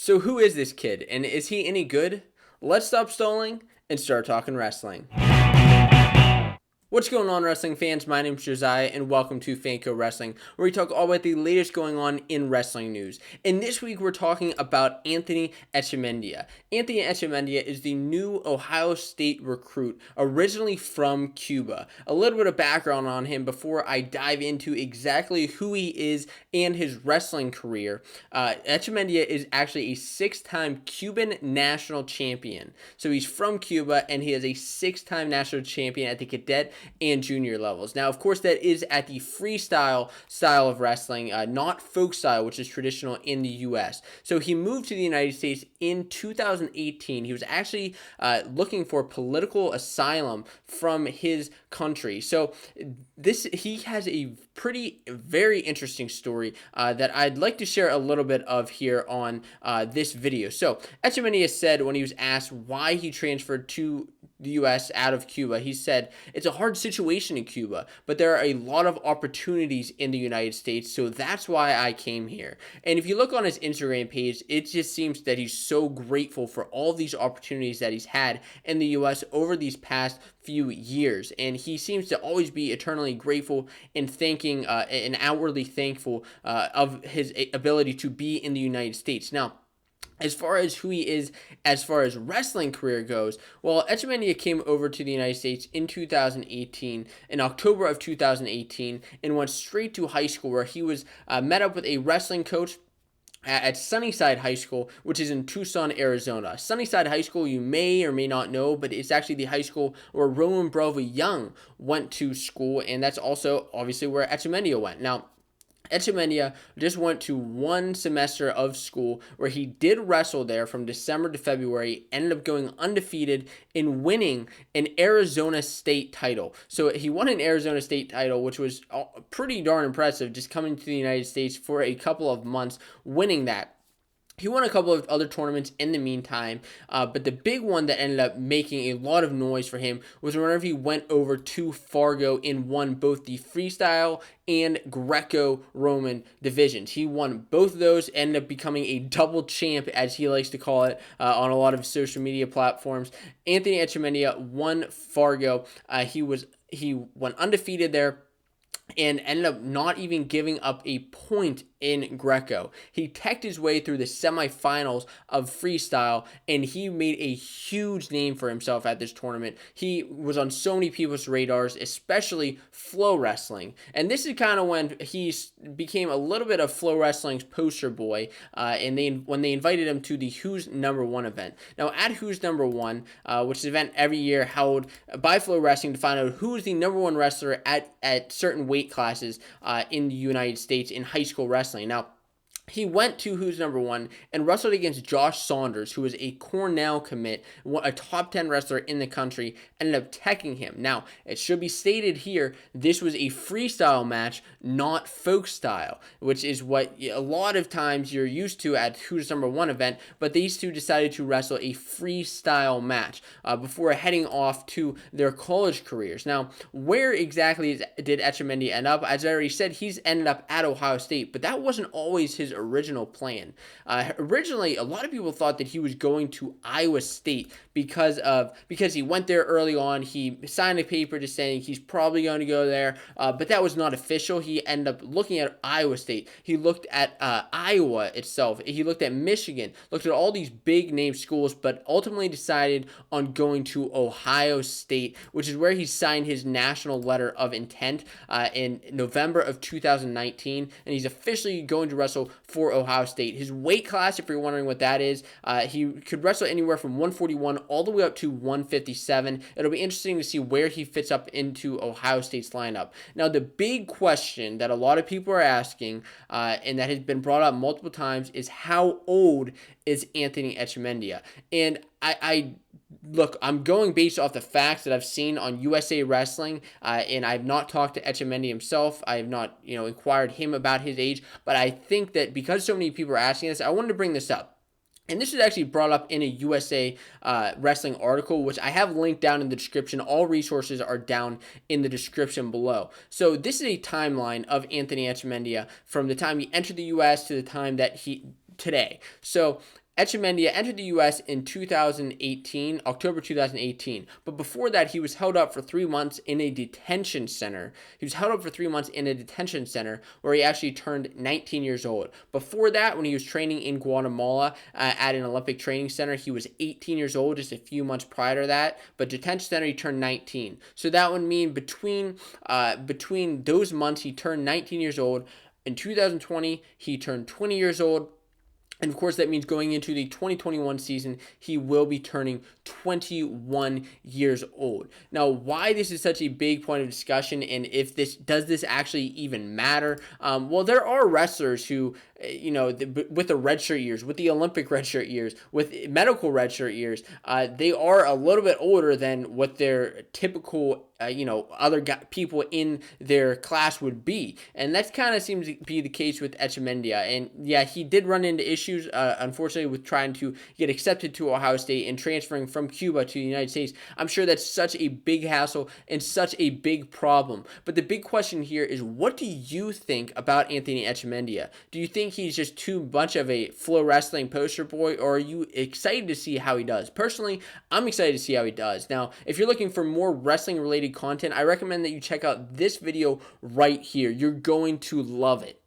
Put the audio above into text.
So who is this kid, and is he any good? Let's stop stalling and start talking wrestling. What's going on, wrestling fans? My name's Josiah, and welcome to Fanco Wrestling, where we talk all about the latest going on in wrestling news. And this week, we're talking about Antony Echemendia. Antony Echemendia is the new Ohio State recruit, originally from Cuba. A little bit of background on him before I dive into exactly who he is and his wrestling career. Echemendia is actually a six-time Cuban National Champion. So he's from Cuba, and he is a six-time national champion at the cadet and junior levels. Now, of course, that is at the freestyle style of wrestling, not folk style, which is traditional in the U.S. So he moved to the United States in 2018. He was actually looking for political asylum from his country. So he has a very interesting story that I'd like to share a little bit of here on this video. So Echemendia said when he was asked why he transferred to the U.S. out of Cuba, he said, "It's a hard situation in Cuba, but there are a lot of opportunities in the United States, so that's why I came here." And if you look on his Instagram page, it just seems that he's so grateful for all these opportunities that he's had in the U.S. over these past few years, and he seems to always be eternally grateful and thanking and outwardly thankful of his ability to be in the United States. Now, as far as who he is, as far as wrestling career goes, well, Echemendia came over to the United States in 2018, in October of 2018, and went straight to high school where he was met up with a wrestling coach at Sunnyside High School, which is in Tucson, Arizona. Sunnyside High School, you may or may not know, but it's actually the high school where Roman Bravo Young went to school, and that's also obviously where Echemendia went. Now, Echemendia just went to one semester of school where he did wrestle there from December to February, ended up going undefeated in winning an Arizona State title. So he won an Arizona State title, which was pretty darn impressive, just coming to the United States for a couple of months, winning that. He won a couple of other tournaments in the meantime, but the big one that ended up making a lot of noise for him was whenever he went over to Fargo and won both the freestyle and Greco-Roman divisions. He won both of those, ended up becoming a double champ, as he likes to call it, on a lot of social media platforms. Antony Echemendia won Fargo. He went undefeated there and ended up not even giving up a point in Greco. He teched his way through the semifinals of freestyle, and he made a huge name for himself at this tournament. He was on so many people's radars, especially Flow Wrestling. And this is kind of when he became a little bit of Flow Wrestling's poster boy, and when they invited him to the Who's Number One event. Now, at Who's Number One, which is an event every year held by Flow Wrestling to find out who is the number one wrestler at certain weight classes in the United States in high school wrestling. Now, he went to Who's Number One and wrestled against Josh Saunders, who was a Cornell commit, a top 10 wrestler in the country, ended up teching him. Now, it should be stated here, this was a freestyle match, not folk style, which is what a lot of times you're used to at Who's Number One event, but these two decided to wrestle a freestyle match before heading off to their college careers. Now, where exactly did Echemendia end up? As I already said, he's ended up at Ohio State, but that wasn't always his original plan. Originally, a lot of people thought that he was going to Iowa State because he went there early on. He signed a paper to saying he's probably going to go there, but that was not official. He ended up looking at Iowa State. He looked at Iowa itself. He looked at Michigan, looked at all these big name schools, but ultimately decided on going to Ohio State, which is where he signed his national letter of intent in November of 2019, and he's officially going to wrestle for Ohio State. His weight class, if you're wondering what that is, he could wrestle anywhere from 141 all the way up to 157. It'll be interesting to see where he fits up into Ohio State's lineup. Now, the big question that a lot of people are asking, and that has been brought up multiple times, is how old is Antony Echemendia? And Look, I'm going based off the facts that I've seen on USA Wrestling, and I've not talked to Echemendia himself. I have not, inquired him about his age, but I think that because so many people are asking this, I wanted to bring this up. And this is actually brought up in a USA Wrestling article, which I have linked down in the description. All resources are down in the description below. So this is a timeline of Antony Echemendia from the time he entered the U.S. to the time that today. So Echemendia entered the U.S. in 2018, October 2018. But before that, he was held up for 3 months in a detention center. He was held up for 3 months in a detention center where he actually turned 19 years old. Before that, when he was training in Guatemala at an Olympic training center, he was 18 years old just a few months prior to that. But detention center, he turned 19. So that would mean between those months, he turned 19 years old. In 2020, he turned 20 years old. And of course, that means going into the 2021 season, he will be turning 21 years old. Now, why this is such a big point of discussion, and if does this actually even matter? Well, there are wrestlers who, with the redshirt years, with the Olympic redshirt years, with medical redshirt years, they are a little bit older than what their typical other people in their class would be. And that kind of seems to be the case with Echemendia. And yeah, he did run into issues, unfortunately, with trying to get accepted to Ohio State and transferring from Cuba to the United States. I'm sure that's such a big hassle and such a big problem. But the big question here is, what do you think about Antony Echemendia? Do you think he's just too much of a Flow Wrestling poster boy, or are you excited to see how he does? Personally, I'm excited to see how he does. Now, if you're looking for more wrestling-related content, I recommend that you check out this video right here. You're going to love it.